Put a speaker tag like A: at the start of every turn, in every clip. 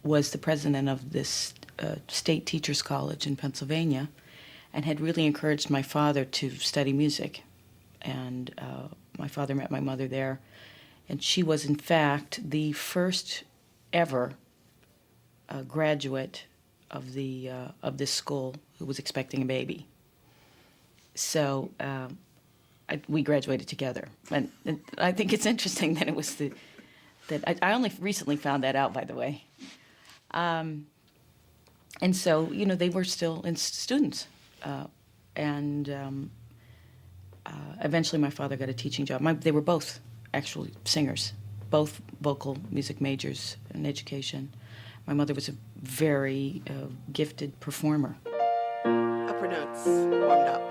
A: was the president of this state teachers college in Pennsylvania and had really encouraged my father to study music. And my father met my mother there, and she was, in fact, the first ever graduate of this school who was expecting a baby. So we graduated together, and I think it's interesting that it was that I only recently found that out, by the way. And so, they were still students, and eventually my father got a teaching job. They were both actually singers, both vocal music majors in education. My mother was a very gifted performer.
B: Upper notes warmed up.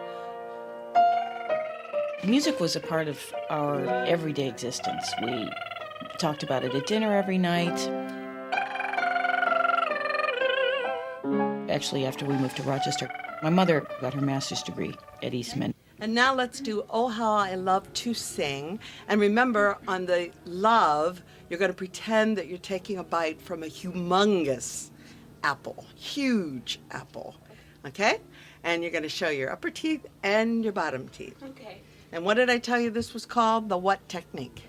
A: Music was a part of our everyday existence. We talked about it at dinner every night. Actually, after we moved to Rochester, my mother got her master's degree at Eastman.
B: And now let's do Oh How I Love to Sing. And remember, on the love, you're going to pretend that you're taking a bite from a humongous apple, huge apple, okay? And you're going to show your upper teeth and your bottom teeth.
A: Okay.
B: And what did I tell you this was called? The what technique?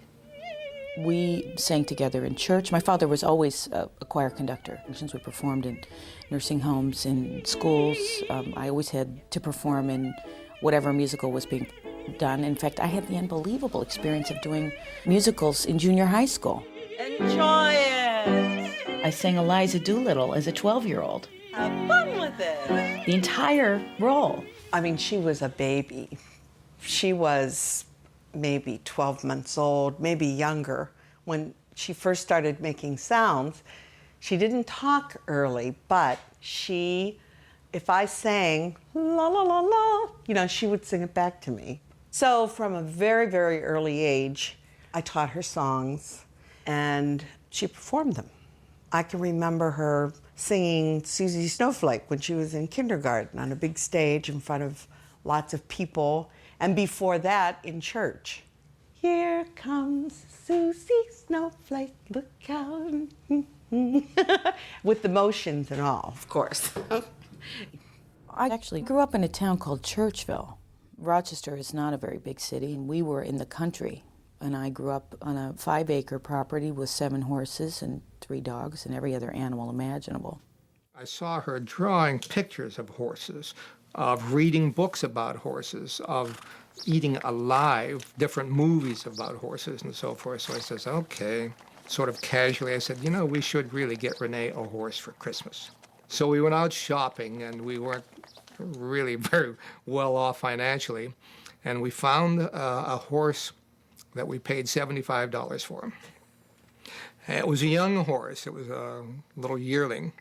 A: We sang together in church. My father was always a choir conductor. Since we performed in nursing homes, in schools, I always had to perform in whatever musical was being done. In fact, I had the unbelievable experience of doing musicals in junior high school.
B: Enjoy it!
A: I sang Eliza Doolittle as a 12-year-old.
B: Have fun with it!
A: The entire role.
B: I mean, she was a baby. She was maybe 12 months old, maybe younger. When she first started making sounds, she didn't talk early, but if I sang la la la la, she would sing it back to me. So from a very, very early age, I taught her songs and she performed them. I can remember her singing Susie Snowflake when she was in kindergarten on a big stage in front of lots of people. And before that, in church. Here comes Susie Snowflake, look out. With the motions and all, of course.
A: I actually grew up in a town called Churchville. Rochester is not a very big city, and we were in the country. And I grew up on a 5-acre property with 7 horses and 3 dogs and every other animal imaginable.
C: I saw her drawing pictures of horses, of reading books about horses, of eating alive, different movies about horses and so forth. So I says, okay, sort of casually, I said, we should really get Renee a horse for Christmas. So we went out shopping, and we weren't really very well off financially, and we found a horse that we paid $75 for. And it was a young horse. It was a little yearling.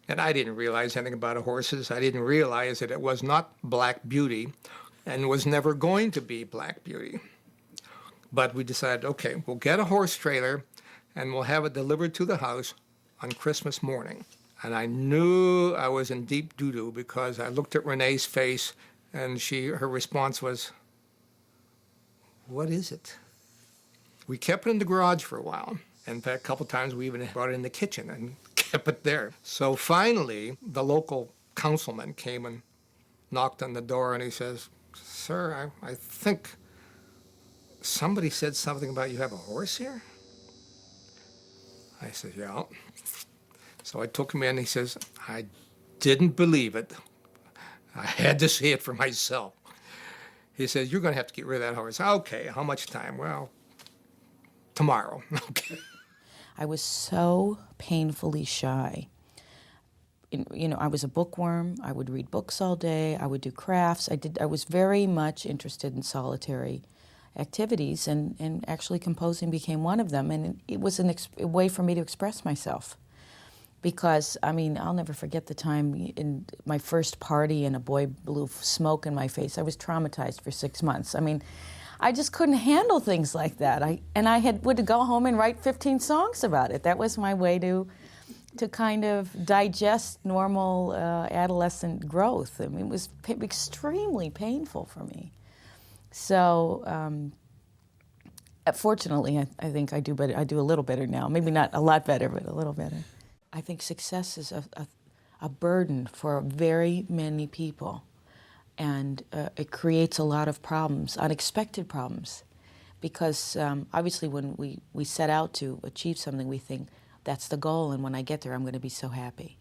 C: And I didn't realize anything about horses. I didn't realize that it was not Black Beauty and was never going to be Black Beauty. But we decided, okay, we'll get a horse trailer and we'll have it delivered to the house on Christmas morning. And I knew I was in deep doo-doo because I looked at Renee's face and her response was, what is it? We kept it in the garage for a while. In fact, a couple times we even brought it in the kitchen and kept it there. So finally, the local councilman came and knocked on the door, and he says, sir, I think somebody said something about you have a horse here? I said, yeah. So I took him in, he says, I didn't believe it. I had to see it for myself. He says, you're going to have to get rid of that horse. Okay, how much time? Well, tomorrow. Okay.
A: I was so painfully shy. I was a bookworm. I would read books all day. I would do crafts. I was very much interested in solitary activities, and actually composing became one of them. And it was a way for me to express myself. Because, I'll never forget the time in my first party and a boy blew smoke in my face. I was traumatized for 6 months. I just couldn't handle things like that. I would go home and write 15 songs about it. That was my way to kind of digest normal adolescent growth. It was extremely painful for me. So, fortunately, I think I do better. I do a little better now. Maybe not a lot better, but a little better. I think success is a burden for very many people. And it creates a lot of problems, unexpected problems. Because obviously when we set out to achieve something, we think, that's the goal, and when I get there, I'm going to be so happy.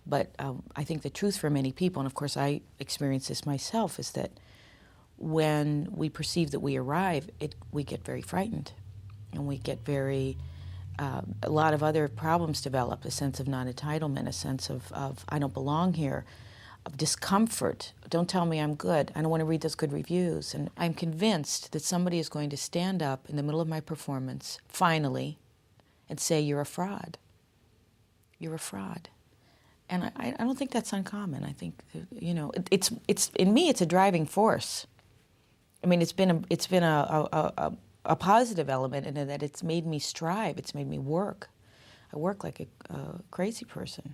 A: But I think the truth for many people, and of course I experience this myself, is that when we perceive that we arrive, we get very frightened. And we get a lot of other problems develop, a sense of non-entitlement, a sense of I don't belong here, of discomfort. Don't tell me I'm good. I don't want to read those good reviews. And I'm convinced that somebody is going to stand up in the middle of my performance, finally, and say, you're a fraud. You're a fraud. And I don't think that's uncommon. I think, it's in me, it's a driving force. I mean, it's been a positive element in that it's made me strive. It's made me work. I work like a crazy person.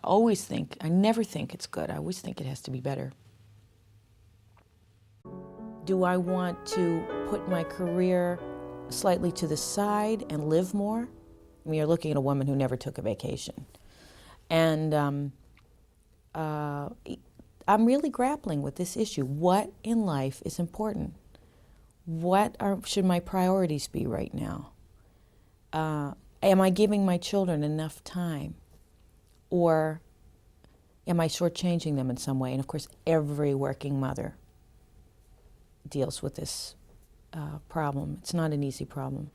A: I never think it's good. I always think it has to be better. Do I want to put my career slightly to the side and live more? I mean, you're looking at a woman who never took a vacation. And I'm really grappling with this issue. What in life is important? What should my priorities be right now? Am I giving my children enough time? Or am I shortchanging them in some way? And of course, every working mother deals with this problem. It's not an easy problem.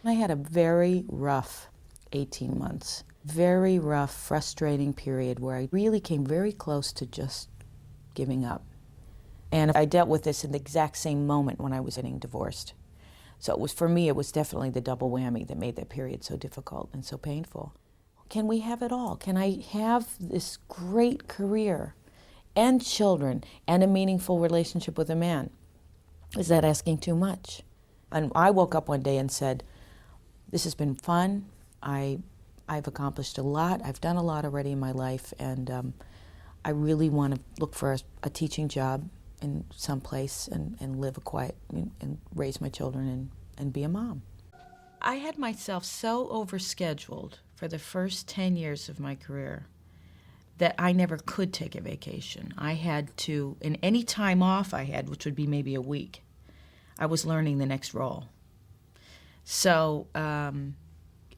A: I had a very rough 18 months, very rough, frustrating period where I really came very close to just giving up. And I dealt with this in the exact same moment when I was getting divorced. So for me, it was definitely the double whammy that made that period so difficult and so painful. Can we have it all? Can I have this great career and children and a meaningful relationship with a man? Is that asking too much? And I woke up one day and said, this has been fun. I've accomplished a lot. I've done a lot already in my life, and I really want to look for a teaching job in some place and live a quiet and raise my children and be a mom. I had myself so overscheduled for the first 10 years of my career that I never could take a vacation. I had to, in any time off I had, which would be maybe a week, I was learning the next role. So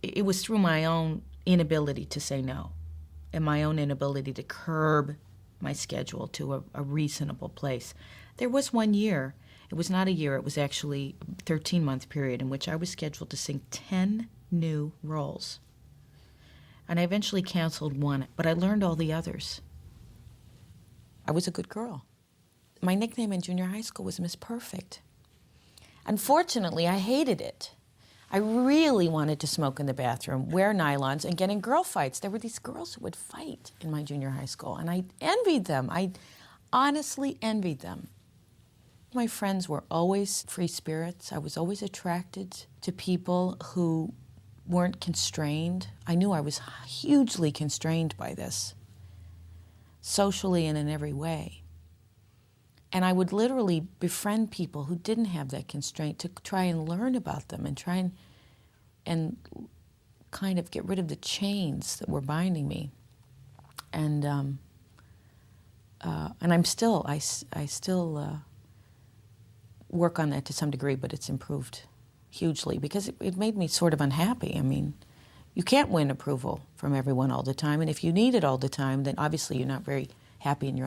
A: it was through my own inability to say no and my own inability to curb my schedule to a reasonable place. There was one year, it was not a year, it was actually a 13-month period in which I was scheduled to sing 10 new roles. And I eventually canceled one, but I learned all the others. I was a good girl. My nickname in junior high school was Miss Perfect. Unfortunately, I hated it. I really wanted to smoke in the bathroom, wear nylons, and get in girl fights. There were these girls who would fight in my junior high school, and I envied them. I honestly envied them. My friends were always free spirits. I was always attracted to people who weren't constrained. I knew I was hugely constrained by this, socially and in every way. And I would literally befriend people who didn't have that constraint to try and learn about them and try and kind of get rid of the chains that were binding me. And I still work on that to some degree, but it's improved hugely because it made me sort of unhappy. I mean, you can't win approval from everyone all the time, and if you need it all the time, then obviously you're not very happy in your own